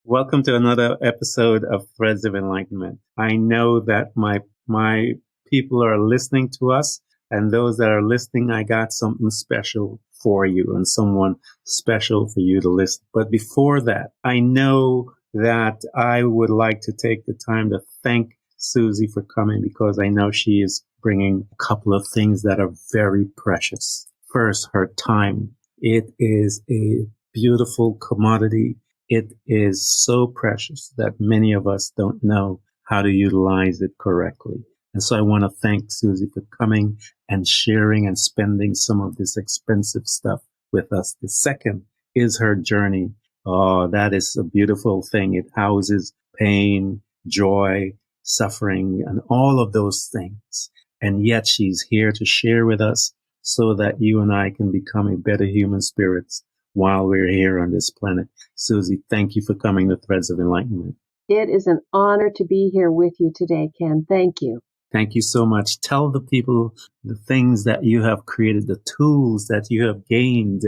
Welcome to another episode of Threads of Enlightenment. I know that my people are listening to us, and those that are listening, I got something special for you and someone special for you to listen. But before that, I know that I would like to take the time to thank Susie for coming because I know she is bringing a couple of things that are very precious. First, her time. It is a beautiful commodity. It is so precious that many of us don't know how to utilize it correctly. And so I want to thank Susie for coming and sharing and spending some of this expensive stuff with us. The second is her journey. Oh, that is a beautiful thing. It houses pain, joy, suffering, and all of those things. And yet she's here to share with us so that you and I can become a better human spirits while we're here on this planet. Susie, thank you for coming to Threads of Enlightenment. It is an honor to be here with you today, Ken. Thank you. Thank you so much. Tell the people the things that you have created, the tools that you have gained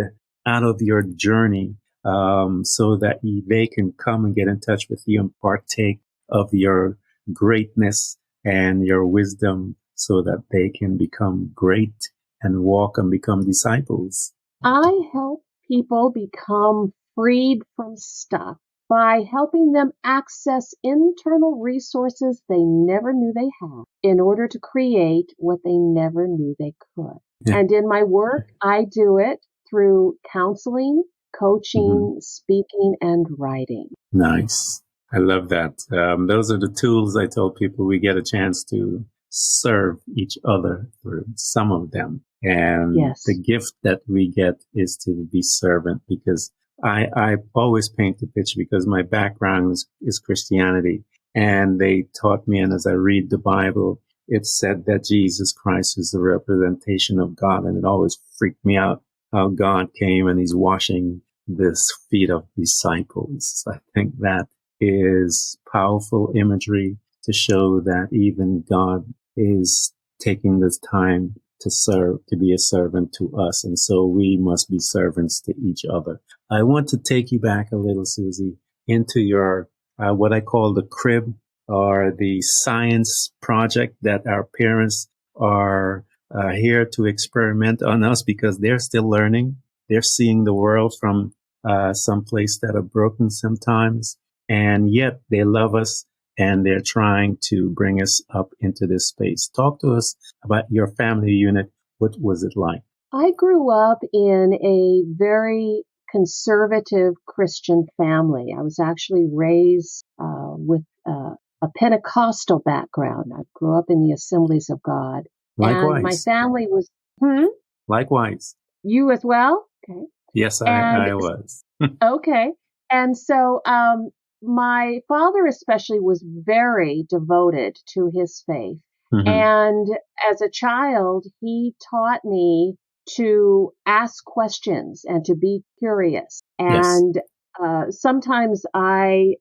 out of your journey, so that they can come and get in touch with you and partake of your greatness and your wisdom so that they can become great and walk and become disciples. I help people become freed from stuff by helping them access internal resources they never knew they had in order to create what they never knew they could. Yeah. And in my work, I do it through counseling, coaching, speaking, and writing. Nice. I love that. Those are the tools I told people we get a chance to serve each other through, some of them. And the gift that we get is to be servant, because I always paint the picture because my background is Christianity, and they taught me, and as I read the Bible, it said that Jesus Christ is the representation of God, and it always freaked me out how God came and he's washing the feet of disciples. I think that is powerful imagery to show that even God is taking this time to serve, to be a servant to us. And so we must be servants to each other. I want to take you back a little, Susie, into your, what I call the crib, or the science project that our parents are here to experiment on us because they're still learning. They're seeing the world from some place that are broken sometimes, and yet they love us. And they're trying to bring us up into this space. Talk to us about your family unit. What was it like? I grew up in a very conservative Christian family. I was actually raised with a Pentecostal background. I grew up in the Assemblies of God. Likewise. And my family was... Likewise. You as well? Okay. Yes, I was. Okay. And so... my father especially was very devoted to his faith. And as a child, he taught me to ask questions and to be curious. And sometimes I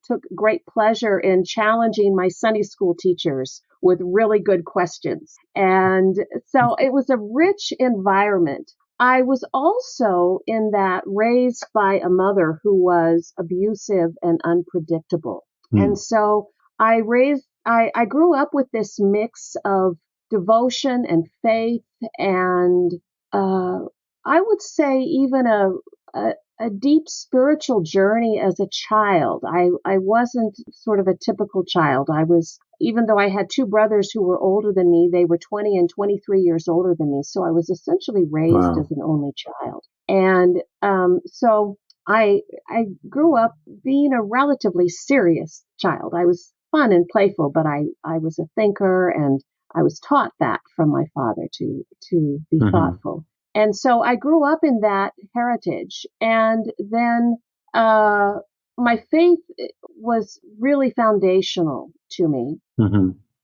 took great pleasure in challenging my Sunday school teachers with really good questions. And so it was a rich environment. I was also in that raised by a mother who was abusive and unpredictable. And so I grew up with this mix of devotion and faith and, I would say even a deep spiritual journey as a child. I wasn't sort of a typical child. Even though I had two brothers who were older than me, they were 20 and 23 years older than me. So I was essentially raised as an only child. And so I grew up being a relatively serious child. I was fun and playful, but I was a thinker, and I was taught that from my father to be thoughtful. And so I grew up in that heritage. And then my faith was really foundational to me.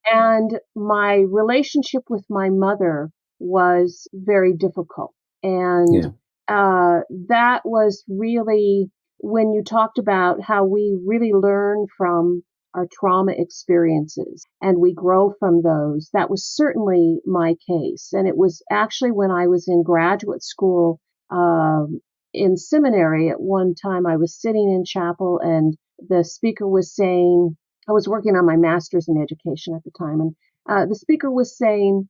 And my relationship with my mother was very difficult. And that was really when you talked about how we really learn from our trauma experiences and we grow from those. That was certainly my case. And it was actually when I was in graduate school, in seminary, at one time I was sitting in chapel and the speaker was saying, I was working on my master's in education at the time, and the speaker was saying,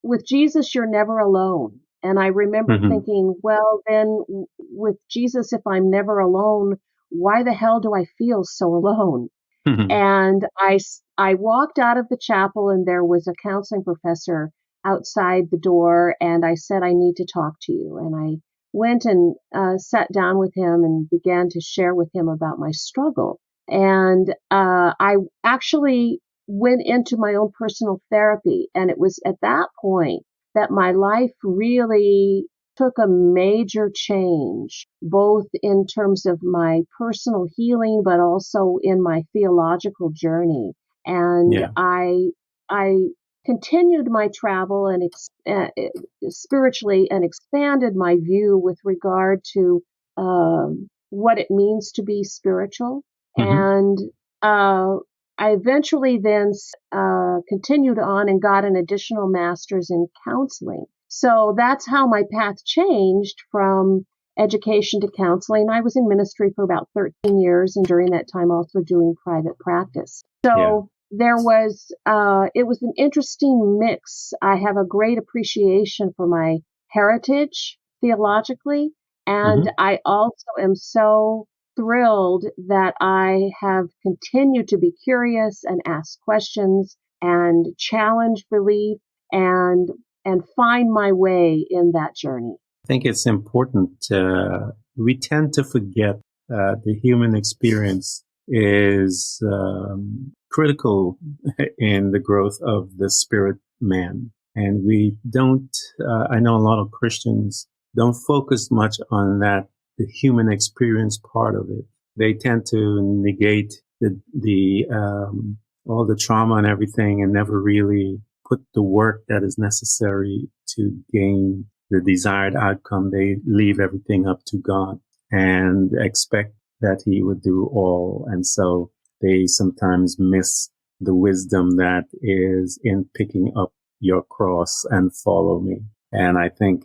with Jesus, you're never alone. And I remember thinking, well, then with Jesus, if I'm never alone, why the hell do I feel so alone? And I walked out of the chapel, and there was a counseling professor outside the door, and I said, I need to talk to you. And I went and sat down with him and began to share with him about my struggle. And I actually went into my own personal therapy. And it was at that point that my life really took a major change, both in terms of my personal healing, but also in my theological journey. And I continued my travel and spiritually, and expanded my view with regard to what it means to be spiritual. And I eventually then continued on and got an additional master's in counseling. So that's how my path changed from education to counseling. I was in ministry for about 13 years, and during that time also doing private practice. So there was, it was an interesting mix. I have a great appreciation for my heritage theologically, and I also am so thrilled that I have continued to be curious and ask questions and challenge belief and find my way in that journey. I think it's important. We tend to forget the human experience is critical in the growth of the spirit man. And we don't, I know a lot of Christians don't focus much on that, the human experience part of it. They tend to negate the all the trauma and everything, and never really put the work that is necessary to gain the desired outcome. They leave everything up to God and expect that he would do all. And so they sometimes miss the wisdom that is in picking up your cross and follow me. And I think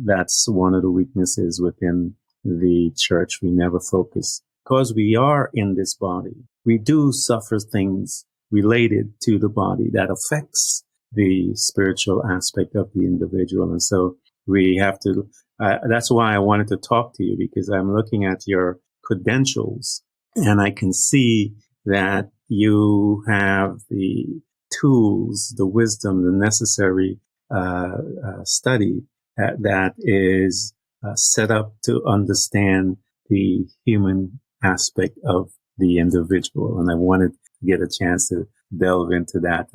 that's one of the weaknesses within the church. We never focus, because we are in this body. We do suffer things related to the body that affects the spiritual aspect of the individual. And so we have to, that's why I wanted to talk to you, because I'm looking at your credentials and I can see that you have the tools, the wisdom, the necessary study that is set up to understand the human aspect of the individual. And I wanted to get a chance to delve into that,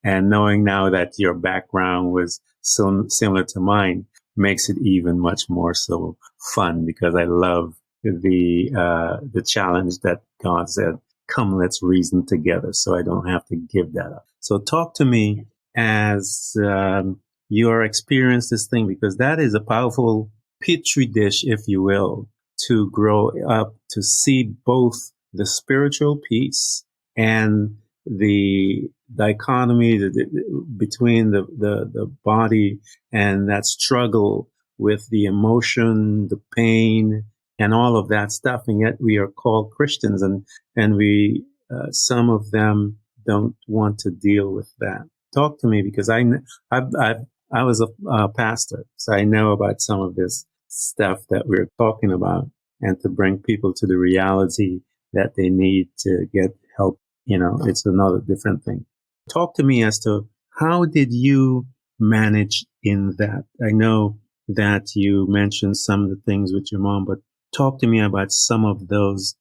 and knowing now that your background was so similar to mine makes it even much more so fun, because I love the challenge that God said, come, let's reason together. So I don't have to give that up. So talk to me as your experience this thing, because that is a powerful petri dish, if you will, to grow up, to see both the spiritual piece and the dichotomy between the body and that struggle with the emotion, the pain, and all of that stuff. And yet we are called Christians, and we, some of them don't want to deal with that. Talk to me, because I was a pastor, so I know about some of this stuff that we're talking about, and to bring people to the reality that they need to get help. You know, it's another different thing. Talk to me as to how did you manage in that? I know that you mentioned some of the things with your mom, but talk to me about some of those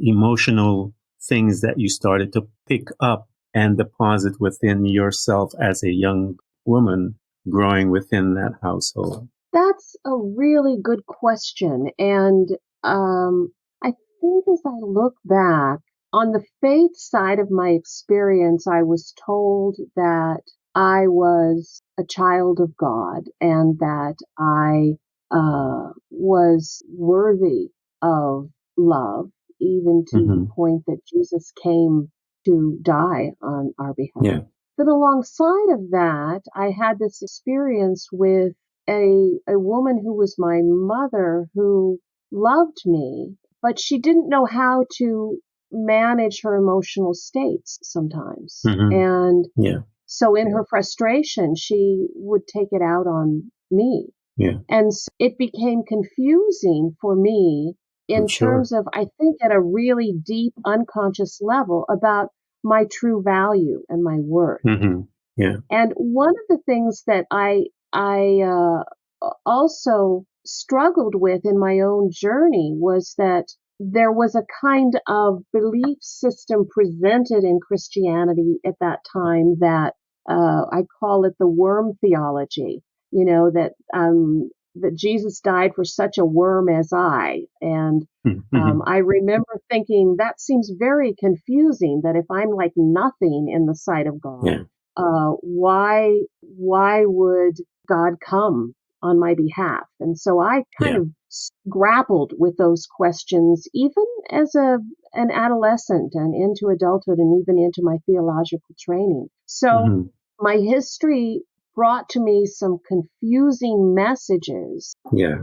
emotional things that you started to pick up and deposit within yourself as a young woman growing within that household. That's a really good question. And I think as I look back, on the faith side of my experience, I was told that I was a child of God and that I was worthy of love, even to the point that Jesus came to die on our behalf. Yeah. But alongside of that, I had this experience with a woman who was my mother, who loved me, but she didn't know how to manage her emotional states sometimes. And so in her frustration, she would take it out on me. And so it became confusing for me in terms of, I think, at a really deep unconscious level about my true value and my worth. And one of the things that I also struggled with in my own journey was that there was a kind of belief system presented in Christianity at that time that I call it the worm theology. You know, that Jesus died for such a worm as I. And I remember thinking that seems very confusing, that if I'm like nothing in the sight of God, why would God come on my behalf? And so I kind of grappled with those questions, even as an adolescent and into adulthood and even into my theological training. So my history brought to me some confusing messages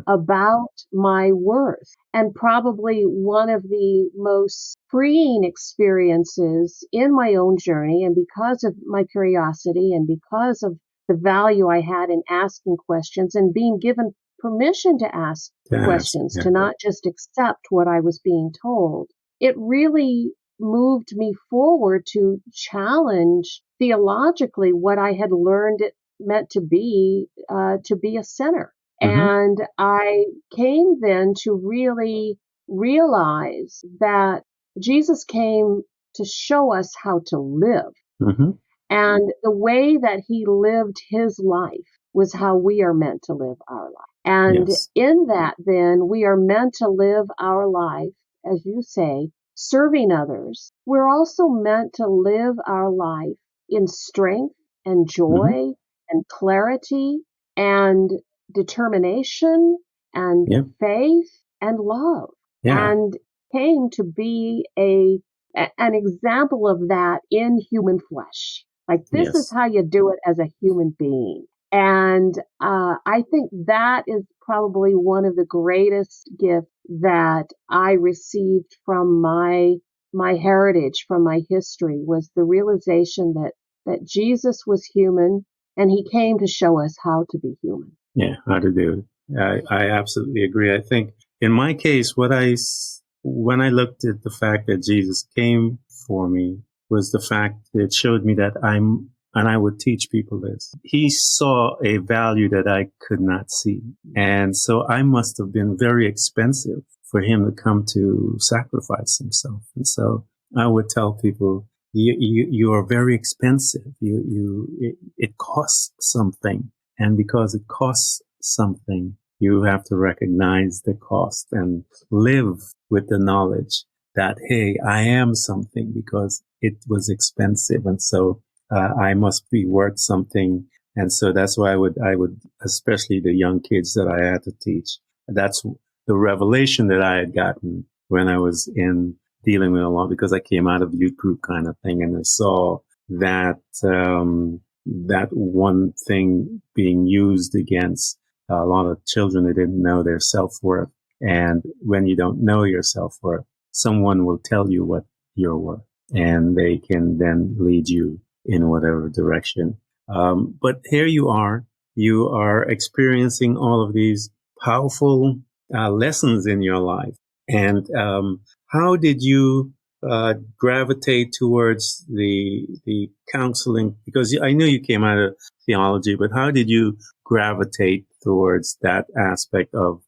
about my worth. And probably one of the most freeing experiences in my own journey, and because of my curiosity and because of the value I had in asking questions and being given permission to ask questions, to not just accept what I was being told, it really moved me forward to challenge theologically what I had learned it meant to be a sinner. And I came then to really realize that Jesus came to show us how to live. And the way that he lived his life was how we are meant to live our life. And in that, then, we are meant to live our life, as you say, serving others. We're also meant to live our life in strength and joy and clarity and determination and faith and love. And came to be an example of that in human flesh. Like, this is how you do it as a human being. And I think that is probably one of the greatest gifts that I received from my heritage, from my history, was the realization that Jesus was human and he came to show us how to be human. Yeah, how to do it. I absolutely agree. I think in my case, when I looked at the fact that Jesus came for me, was the fact that it showed me that and I would teach people this. He saw a value that I could not see. And so I must have been very expensive for him to come to sacrifice himself. And so I would tell people, you are very expensive. It costs something. And because it costs something, you have to recognize the cost and live with the knowledge that, hey, I am something because it was expensive. And so I must be worth something. And so that's why I would, especially the young kids that I had to teach, that's the revelation that I had gotten when I was in dealing with a lot, because I came out of youth group kind of thing. And I saw that, that one thing being used against a lot of children that didn't know their self-worth. And when you don't know your self-worth, someone will tell you what you're worth, and they can then lead you in whatever direction. But here you are experiencing all of these powerful lessons in your life. And how did you gravitate towards the counseling? Because I knew you came out of theology, but how did you gravitate towards that aspect of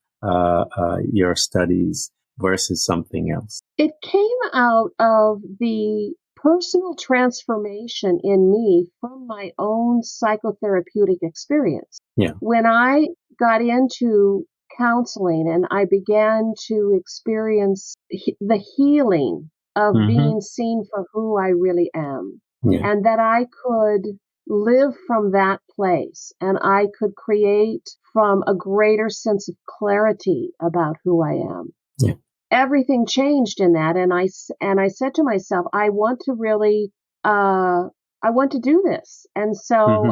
your studies versus something else? It came out of the personal transformation in me from my own psychotherapeutic experience. Yeah. When I got into counseling and I began to experience the healing of being seen for who I really am, and that I could live from that place and I could create from a greater sense of clarity about who I am. Yeah. Everything changed in that. And I said to myself, I want to really, I want to do this. And so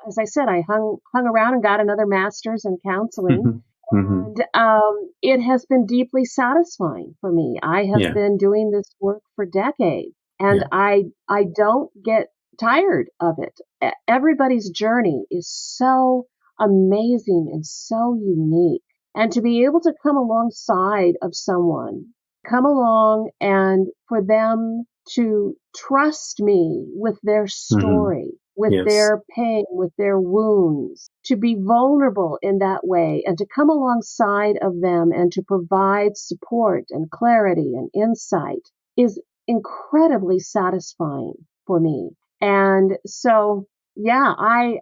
as I said, I hung around and got another master's in counseling. Mm-hmm. And it has been deeply satisfying for me. I have been doing this work for decades, and I don't get tired of it. Everybody's journey is so amazing and so unique. And to be able to come alongside of someone, come along and for them to trust me with their story, with their pain, with their wounds, to be vulnerable in that way and to come alongside of them and to provide support and clarity and insight is incredibly satisfying for me. And so, I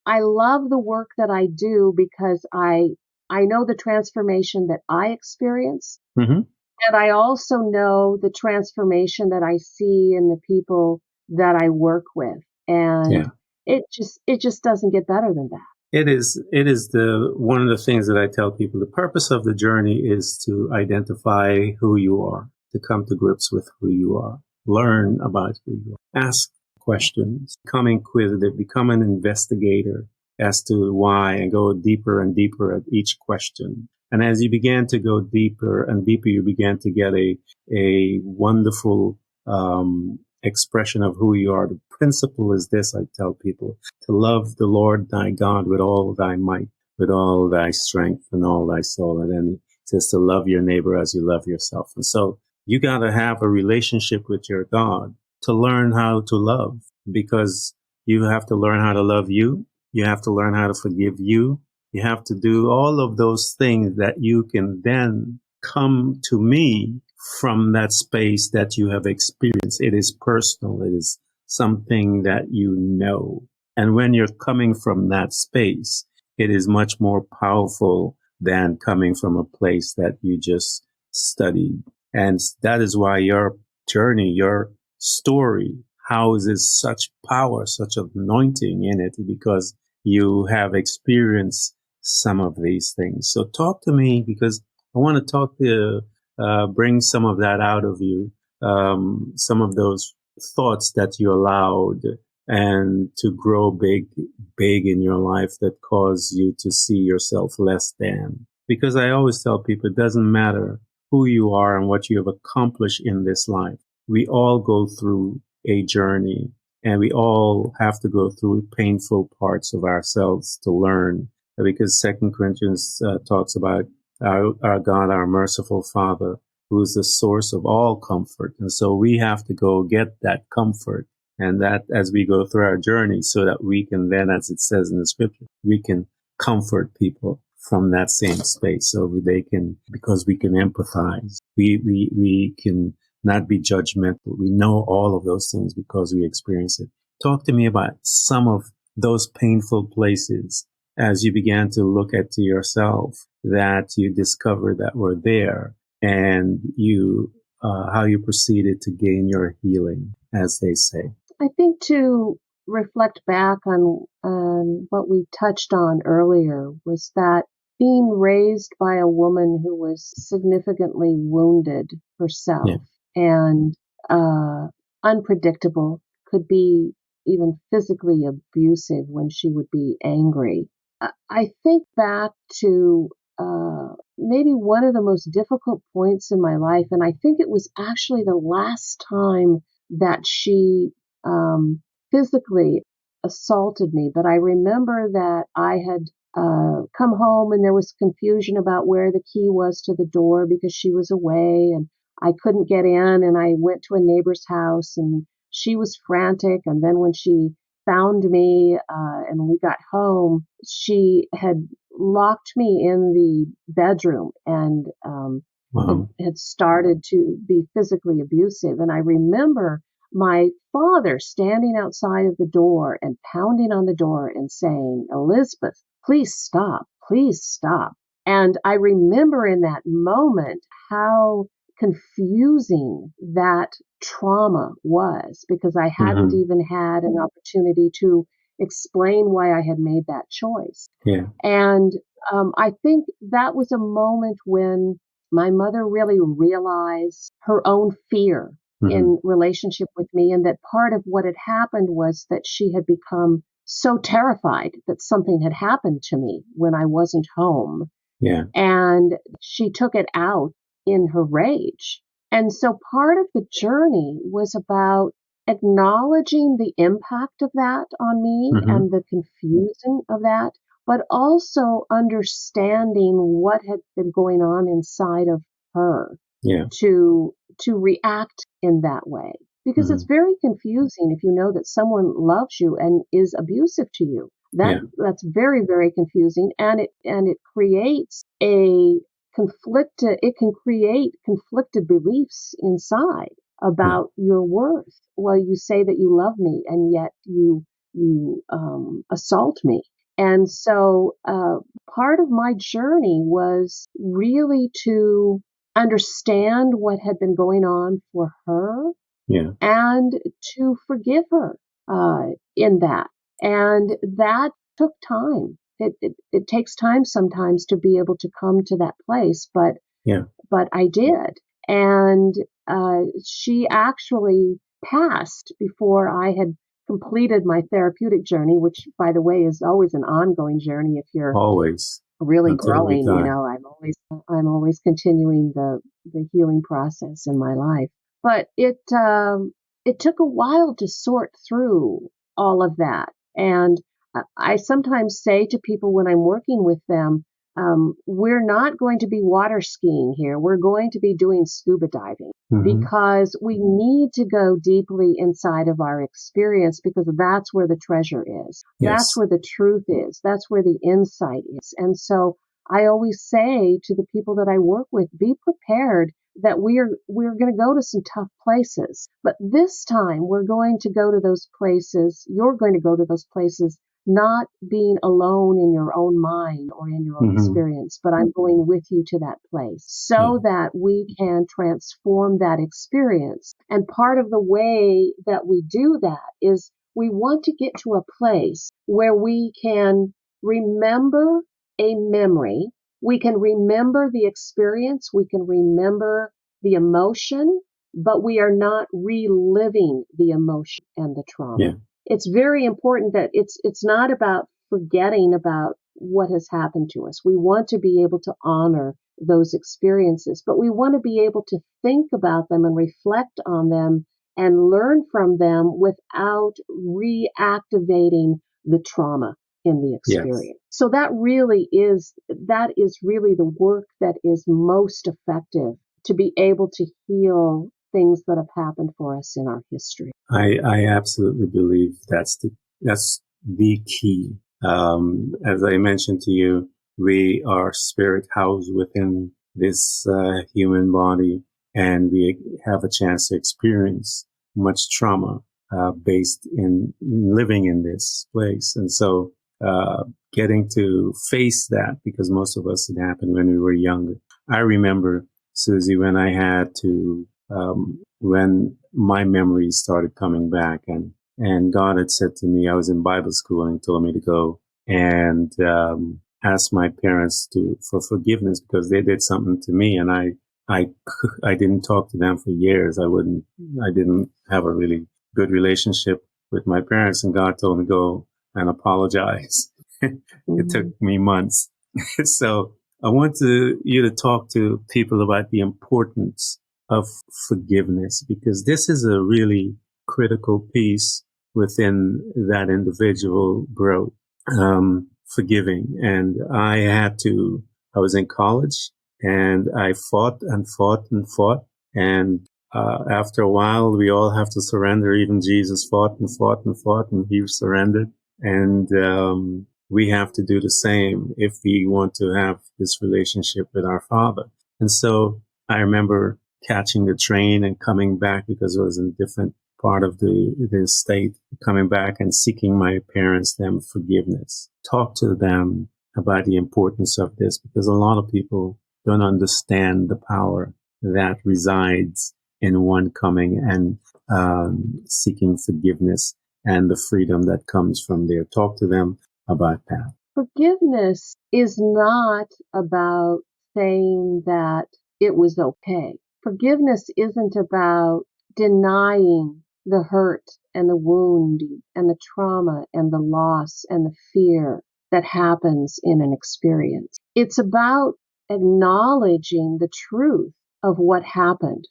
love the work that I do because I know the transformation that I experience. Mm-hmm. And I also know the transformation that I see in the people that I work with. And it just doesn't get better than that. It is one of the things that I tell people. The purpose of the journey is to identify who you are, to come to grips with who you are, learn about who you are, ask questions, become inquisitive, become an investigator as to why, and go deeper and deeper at each question. And as you began to go deeper and deeper, you began to get a wonderful expression of who you are. The principle is this, I tell people: to love the Lord thy God with all thy might, with all thy strength and all thy soul. And then it says to love your neighbor as you love yourself. And so you got to have a relationship with your God to learn how to love, because you have to learn how to love you. You have to learn how to forgive you. You have to do all of those things that you can then come to me from that space that you have experienced. It is personal. It is something that you know. And when you're coming from that space, it is much more powerful than coming from a place that you just studied. And that is why your journey, your story houses such power, such anointing in it, because you have experienced some of these things. So talk to me, because I want to talk to bring some of that out of you, some of those thoughts that you allowed and to grow big in your life that cause you to see yourself less than. Because I always tell people, it doesn't matter who you are and what you have accomplished in this life. We all go through a journey, and we all have to go through painful parts of ourselves to learn. Because 2 Corinthians talks about our God, our merciful Father, who is the source of all comfort. And so we have to go get that comfort, and that as we go through our journey, so that we can then, as it says in the scripture, we can comfort people from that same space, so they can, because we can empathize. We can not be judgmental. We know all of those things because we experience it. Talk to me about some of those painful places as you began to look at to yourself that you discovered that were there, and you how you proceeded to gain your healing, as they say. I think to reflect back on what we touched on earlier was that being raised by a woman who was significantly wounded herself and unpredictable, could be even physically abusive when she would be angry. I think back to maybe one of the most difficult points in my life, and I think it was actually the last time that she physically assaulted me. But I remember that I had come home and there was confusion about where the key was to the door because she was away and I couldn't get in, and I went to a neighbor's house and she was frantic. And then when she found me and we got home, she had locked me in the bedroom and had started to be physically abusive. And I remember my father standing outside of the door and pounding on the door and saying, "Elizabeth, please stop, please stop." And I remember in that moment how confusing that trauma was, because I hadn't even had an opportunity to explain why I had made that choice. And I think that was a moment when my mother really realized her own fear in relationship with me, and that part of what had happened was that she had become so terrified that something had happened to me when I wasn't home Yeah. And she took it out in her rage. And so part of the journey was about acknowledging the impact of that on me and the confusion of that, but also understanding what had been going on inside of her to react in that way. Because it's very confusing if you know that someone loves you and is abusive to you. That's very, very confusing, and it creates it can create conflicted beliefs inside about your worth. Well, you say that you love me, and yet you assault me. And so part of my journey was really to understand what had been going on for her and to forgive her in that. And that took time. It takes time sometimes to be able to come to that place, but I did. And she actually passed before I had completed my therapeutic journey, which, by the way, is always an ongoing journey if you're always really growing. I'm always continuing the healing process in my life. But it took a while to sort through all of that. And I sometimes say to people when I'm working with them, we're not going to be water skiing here. We're going to be doing scuba diving because we need to go deeply inside of our experience, because that's where the treasure is. That's where the truth is. That's where the insight is. And so I always say to the people that I work with, be prepared that we're going to go to some tough places. But this time we're going to go to those places. You're going to go to those places not being alone in your own mind or in your own experience, but I'm going with you to that place so that we can transform that experience. And part of the way that we do that is we want to get to a place where we can remember a memory. We can remember the experience. We can remember the emotion, but we are not reliving the emotion and the trauma. It's very important that it's not about forgetting about what has happened to us. We want to be able to honor those experiences, but we want to be able to think about them and reflect on them and learn from them without reactivating the trauma in the experience. So that is really the work that is most effective to be able to heal things that have happened for us in our history. I absolutely believe that's the key. As I mentioned to you, we are spirit housed within this human body, and we have a chance to experience much trauma based in living in this place. And so getting to face that, because most of us, it happened when we were younger. I remember, Susie, when I had to when my memories started coming back, and God had said to me, I was in Bible school, and he told me to go and ask my parents for forgiveness because they did something to me, and I didn't talk to them for years. I didn't have a really good relationship with my parents, and God told me to go and apologize. It took me months. So I want you to talk to people about the importance of forgiveness, because this is a really critical piece within that individual growth, forgiving. And I was in college, and I fought and fought and fought. And after a while, we all have to surrender. Even Jesus fought and fought and fought, and he surrendered. And we have to do the same if we want to have this relationship with our Father. And so I remember catching the train and coming back, because it was in a different part of the state, coming back and seeking my parents, them forgiveness. Talk to them about the importance of this, because a lot of people don't understand the power that resides in one coming and seeking forgiveness and the freedom that comes from there. Talk to them about that. Forgiveness is not about saying that it was okay. Forgiveness isn't about denying the hurt and the wound and the trauma and the loss and the fear that happens in an experience. It's about acknowledging the truth of what happened,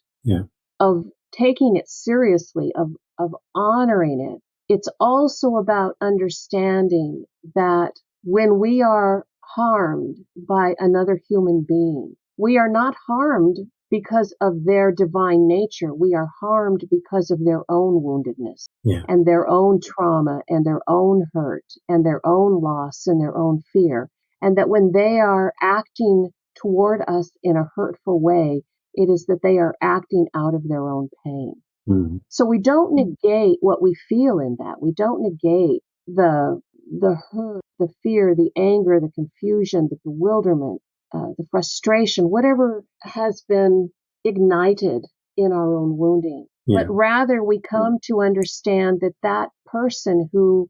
of taking it seriously, of honoring it. It's also about understanding that when we are harmed by another human being, we are not harmed because of their divine nature. We are harmed because of their own woundedness and their own trauma and their own hurt and their own loss and their own fear. And that when they are acting toward us in a hurtful way, it is that they are acting out of their own pain. Mm-hmm. So we don't negate what we feel in that. We don't negate the hurt, the fear, the anger, the confusion, the bewilderment, the frustration, whatever has been ignited in our own wounding. But rather we come to understand that that person who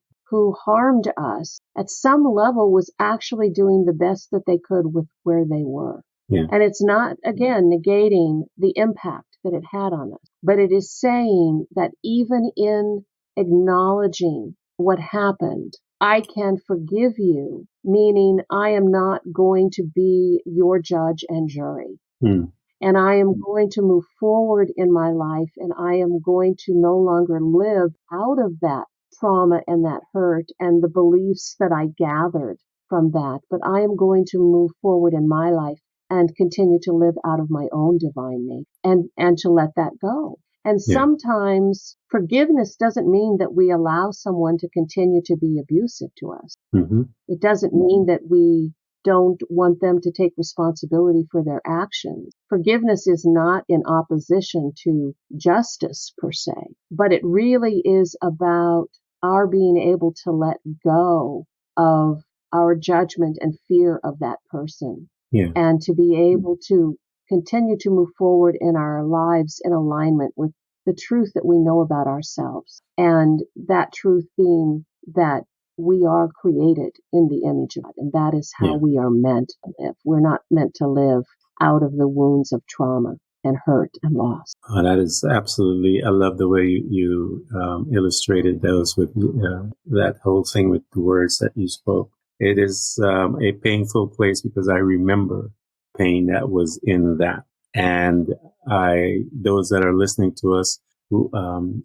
harmed us at some level was actually doing the best that they could with where they were. And it's not, again, negating the impact that it had on us, but it is saying that even in acknowledging what happened, I can forgive you, meaning I am not going to be your judge and jury. And I am going to move forward in my life, and I am going to no longer live out of that trauma and that hurt and the beliefs that I gathered from that. But I am going to move forward in my life and continue to live out of my own divine nature and to let that go. And sometimes forgiveness doesn't mean that we allow someone to continue to be abusive to us. Mm-hmm. It doesn't mean that we don't want them to take responsibility for their actions. Forgiveness is not in opposition to justice per se, but it really is about our being able to let go of our judgment and fear of that person. And to be able to continue to move forward in our lives in alignment with the truth that we know about ourselves. And that truth being that we are created in the image of God, and that is how we are meant to live. We're not meant to live out of the wounds of trauma and hurt and loss. Oh, that is absolutely, I love the way you illustrated those with that whole thing with the words that you spoke. It is a painful place because I remember pain that was in that. And those that are listening to us, who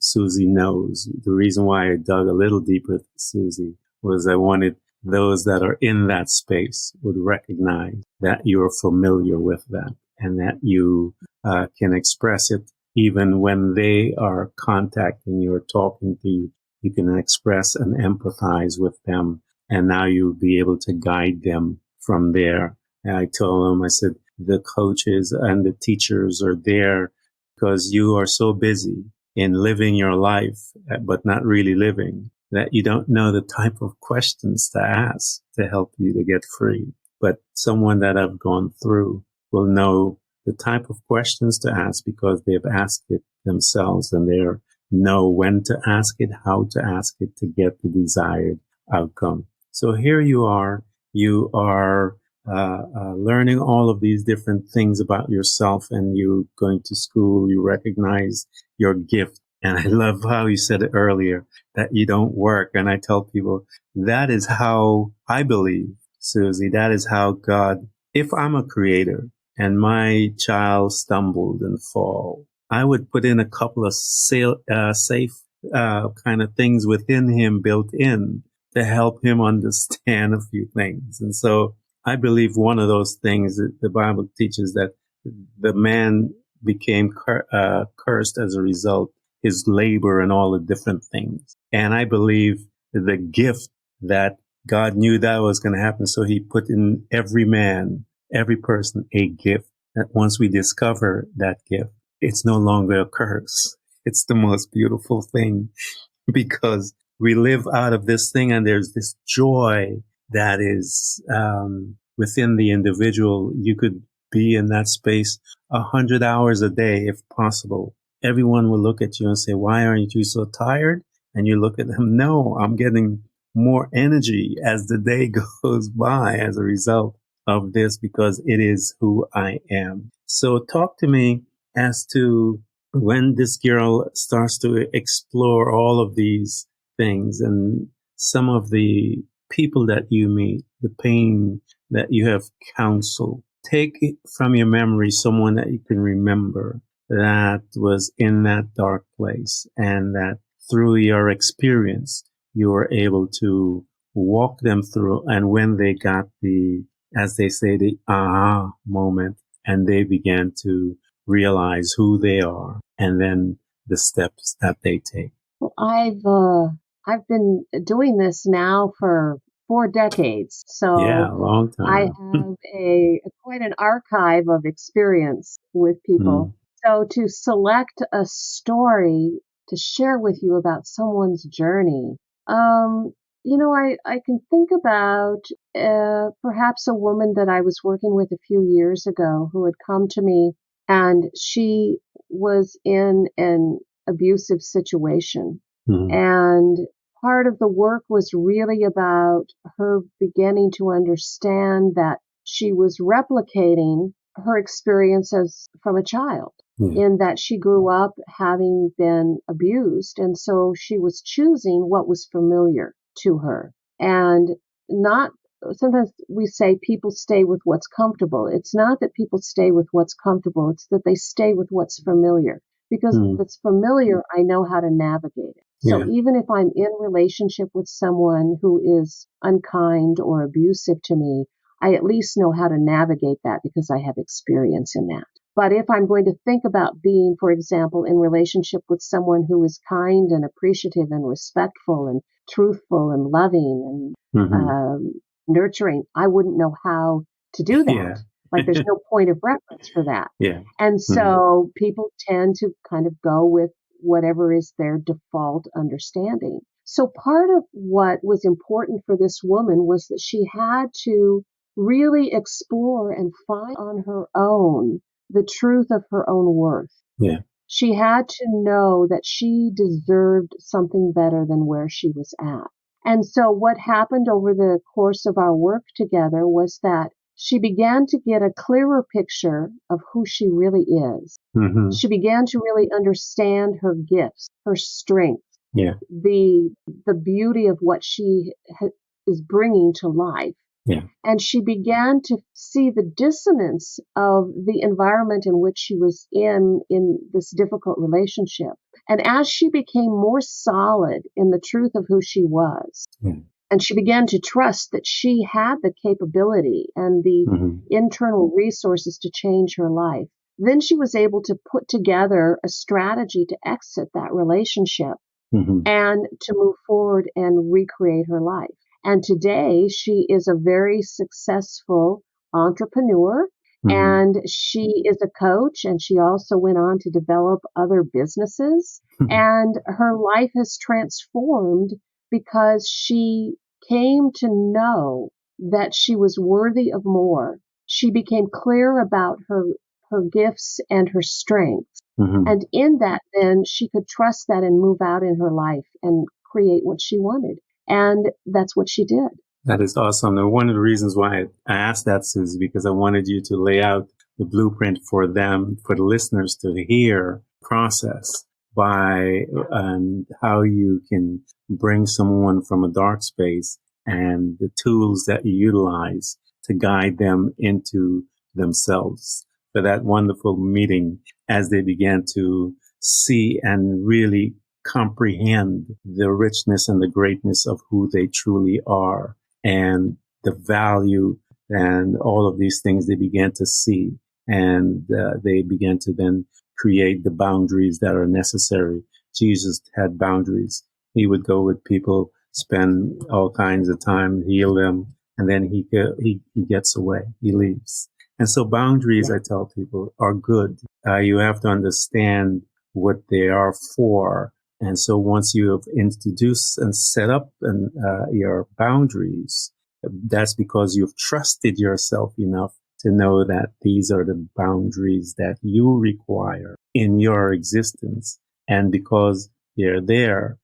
Susie knows, the reason why I dug a little deeper with Susie was I wanted those that are in that space would recognize that you're familiar with that and that you can express it even when they are contacting you or talking to you. You can express and empathize with them. And now you'll be able to guide them from there. And I told them, I said, the coaches and the teachers are there because you are so busy in living your life, but not really living, that you don't know the type of questions to ask to help you to get free. But someone that have gone through will know the type of questions to ask because they've asked it themselves and they know when to ask it, how to ask it to get the desired outcome. So here you are learning all of these different things about yourself, and you going to school, you recognize your gift. And I love how you said it earlier, that you don't work. And I tell people that is how I believe, Susie, that is how God, if I'm a creator and my child stumbled and fall, I would put in a couple of safe kind of things within him built in to help him understand a few things. And so I believe one of those things that the Bible teaches that the man became cursed as a result, his labor and all the different things. And I believe the gift that God knew that was going to happen. So he put in every man, every person, a gift. That once we discover that gift, it's no longer a curse. It's the most beautiful thing because we live out of this thing and there's this joy that is within the individual. You could be in that space 100 hours a day if possible. Everyone will look at you and say, why aren't you so tired? And you look at them, no, I'm getting more energy as the day goes by as a result of this because it is who I am. So talk to me as to when this girl starts to explore all of these things and some of the people that you meet, the pain that you have counseled. Take it from your memory someone that you can remember that was in that dark place, and that through your experience, you were able to walk them through. And when they got the, as they say, the aha moment, and they began to realize who they are, and then the steps that they take. Well, I've been doing this now for 4 decades, so yeah, a long time. I have quite an archive of experience with people. So to select a story to share with you about someone's journey, I can think about perhaps a woman that I was working with a few years ago who had come to me, and she was in an abusive situation. And part of the work was really about her beginning to understand that she was replicating her experiences from a child, in that she grew up having been abused. And so she was choosing what was familiar to her, and not, sometimes we say people stay with what's comfortable. It's not that people stay with what's comfortable. It's that they stay with what's familiar, because if it's familiar, I know how to navigate it. So even if I'm in relationship with someone who is unkind or abusive to me, I at least know how to navigate that because I have experience in that. But if I'm going to think about being, for example, in relationship with someone who is kind and appreciative and respectful and truthful and loving and nurturing, I wouldn't know how to do that. Like there's no point of reference for that. And so people tend to kind of go with whatever is their default understanding. So part of what was important for this woman was that she had to really explore and find on her own the truth of her own worth. She had to know that she deserved something better than where she was at. And so what happened over the course of our work together was that she began to get a clearer picture of who she really is. She began to really understand her gifts, her strengths, the beauty of what she is bringing to life. And she began to see the dissonance of the environment in which she was in this difficult relationship. And as she became more solid in the truth of who she was, and she began to trust that she had the capability and the internal resources to change her life, then she was able to put together a strategy to exit that relationship and to move forward and recreate her life. And today she is a very successful entrepreneur, and she is a coach, and she also went on to develop other businesses. And her life has transformed because she came to know that she was worthy of more. She became clear about her gifts and her strengths. And in that, then she could trust that and move out in her life and create what she wanted. And that's what she did. That is awesome. And one of the reasons why I asked that, Susie, because I wanted you to lay out the blueprint for them, for the listeners to hear process by how you can bring someone from a dark space and the tools that you utilize to guide them into themselves. For that wonderful meeting, as they began to see and really comprehend the richness and the greatness of who they truly are, and the value and all of these things they began to see, and they began to then create the boundaries that are necessary. Jesus had boundaries. He would go with people, spend all kinds of time, heal them, and then he gets away. He leaves. And so boundaries, I tell people, are good. You have to understand what they are for. And so once you have introduced and set up your boundaries, that's because you've trusted yourself enough to know that these are the boundaries that you require in your existence. And because they're there,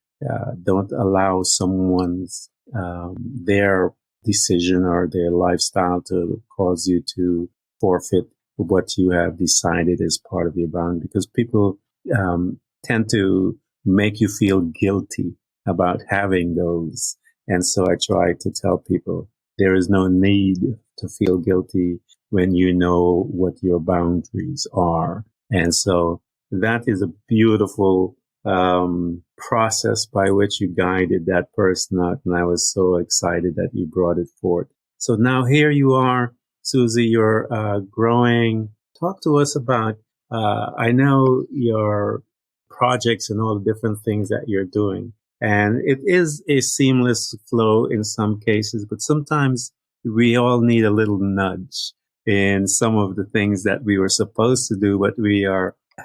don't allow someone's their decision or their lifestyle to cause you to forfeit what you have decided as part of your boundary. Because people tend to make you feel guilty about having those. And so I try to tell people there is no need to feel guilty when you know what your boundaries are. And so that is a beautiful process by which you guided that person out. And I was so excited that you brought it forth. So now here you are, Susie, you're growing. Talk to us about, I know your projects and all the different things that you're doing. And it is a seamless flow in some cases, but sometimes we all need a little nudge in some of the things that we were supposed to do, but we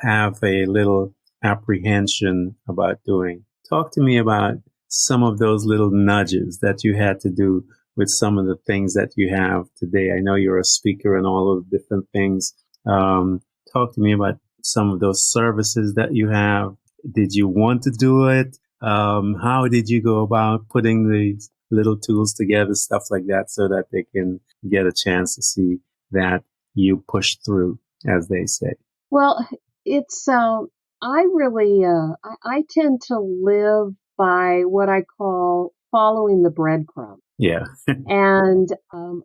have a little apprehension about doing. Talk to me about some of those little nudges that you had to do with some of the things that you have today. I know you're a speaker and all of the different things. Talk to me about some of those services that you have. Did you want to do it? How did you go about putting these little tools together, stuff like that, so that they can get a chance to see that you push through, as they say? Well, it's, I really, I tend to live by what I call following the breadcrumb. Yeah. And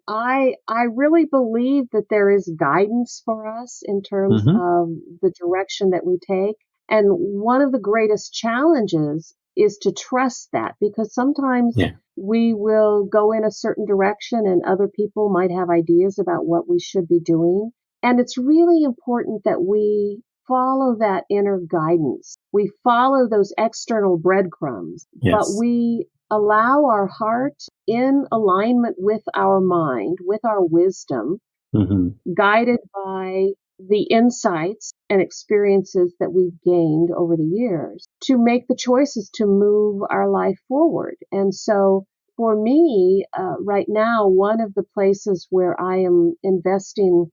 I really believe that there is guidance for us in terms of the direction that we take. And one of the greatest challenges is to trust that, because sometimes we will go in a certain direction and other people might have ideas about what we should be doing. And it's really important that we follow that inner guidance. We follow those external breadcrumbs, but we allow our heart in alignment with our mind, with our wisdom, guided by the insights and experiences that we've gained over the years, to make the choices to move our life forward. And so for me, right now, one of the places where I am investing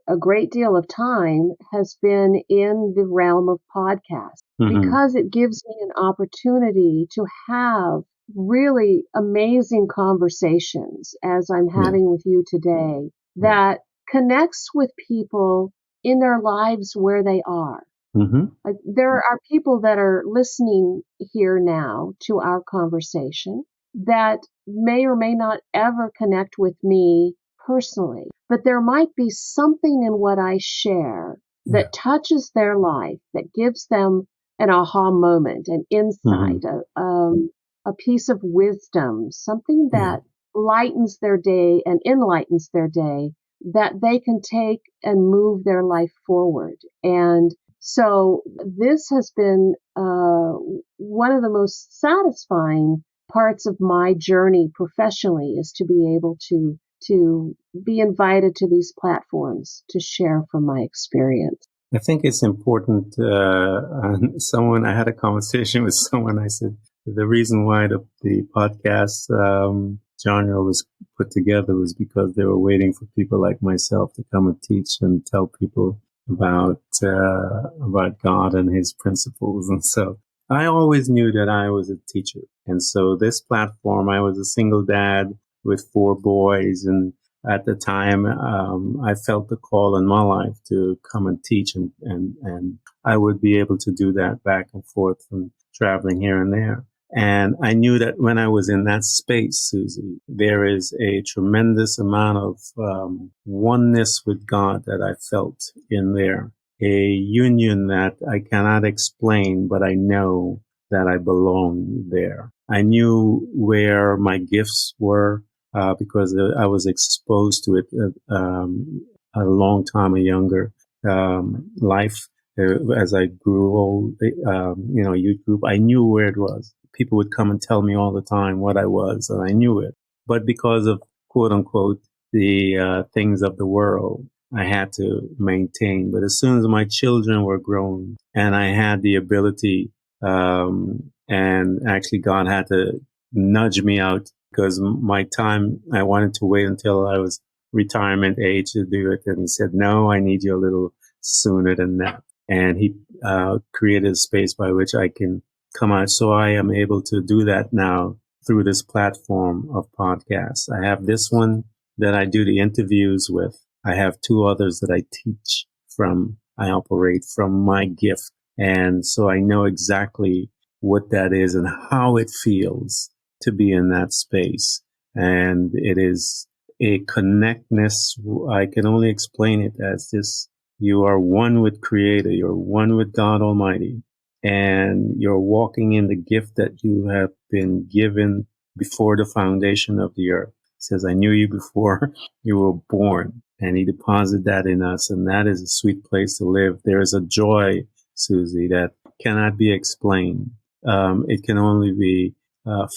a great deal of time has been in the realm of podcasts, because it gives me an opportunity to have really amazing conversations, as I'm having with you today, that connects with people in their lives where they are. Like, there are people that are listening here now to our conversation that may or may not ever connect with me personally, but there might be something in what I share that touches their life, that gives them an aha moment, an insight, a piece of wisdom, something that lightens their day and enlightens their day, that they can take and move their life forward. And so this has been one of the most satisfying parts of my journey professionally, is to be able to be invited to these platforms to share from my experience. I think it's important. I had a conversation with someone. I said, the reason why the podcast genre was put together was because they were waiting for people like myself to come and teach and tell people about God and his principles. And so I always knew that I was a teacher. And so this platform, I was a single dad with 4 boys. And at the time, I felt the call in my life to come and teach, and I would be able to do that back and forth from traveling here and there. And I knew that when I was in that space, Susie, there is a tremendous amount of oneness with God that I felt in there, a union that I cannot explain, but I know that I belong there. I knew where my gifts were, because I was exposed to it a long time, a younger life. As I grew old, youth group, I knew where it was. People would come and tell me all the time what I was, and I knew it. But because of, quote unquote, the things of the world, I had to maintain. But as soon as my children were grown and I had the ability, and actually God had to nudge me out, because my time, I wanted to wait until I was retirement age to do it. And he said, no, I need you a little sooner than that. And he created a space by which I can come out. So I am able to do that now through this platform of podcasts. I have this one that I do the interviews with. I have 2 others that I teach from. I operate from my gift. And so I know exactly what that is and how it feels to be in that space. And it is a connectness. I can only explain it as this: you are one with Creator, you're one with God Almighty, and you're walking in the gift that you have been given before the foundation of the earth. He says, I knew you before you were born, and He deposited that in us, and that is a sweet place to live. There is a joy, Susie, that cannot be explained. It can only be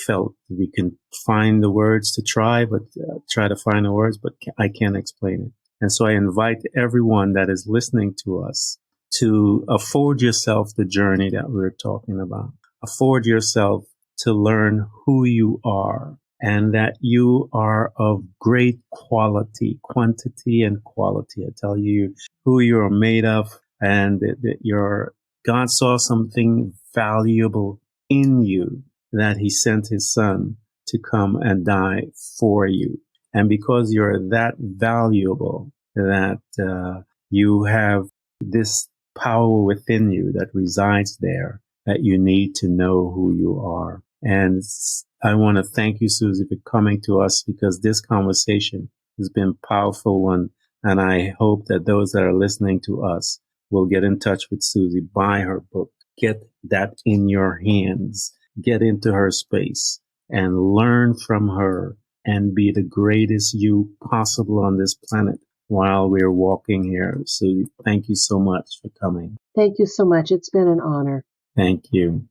felt. We can find the words to try to find the words, but I can't explain it. And so I invite everyone that is listening to us to afford yourself the journey that we're talking about. Afford yourself to learn who you are, and that you are of great quality, quantity and quality. I tell you who you are made of, and that God saw something valuable in you, that He sent His Son to come and die for you. And because you're that valuable, that you have this power within you that resides there, that you need to know who you are. And I want to thank you, Susie, for coming to us, because this conversation has been a powerful one. And I hope that those that are listening to us will get in touch with Susie, buy her book, get that in your hands, get into her space and learn from her and be the greatest you possible on this planet while we're walking here. So thank you so much for coming. Thank you so much. It's been an honor. Thank you.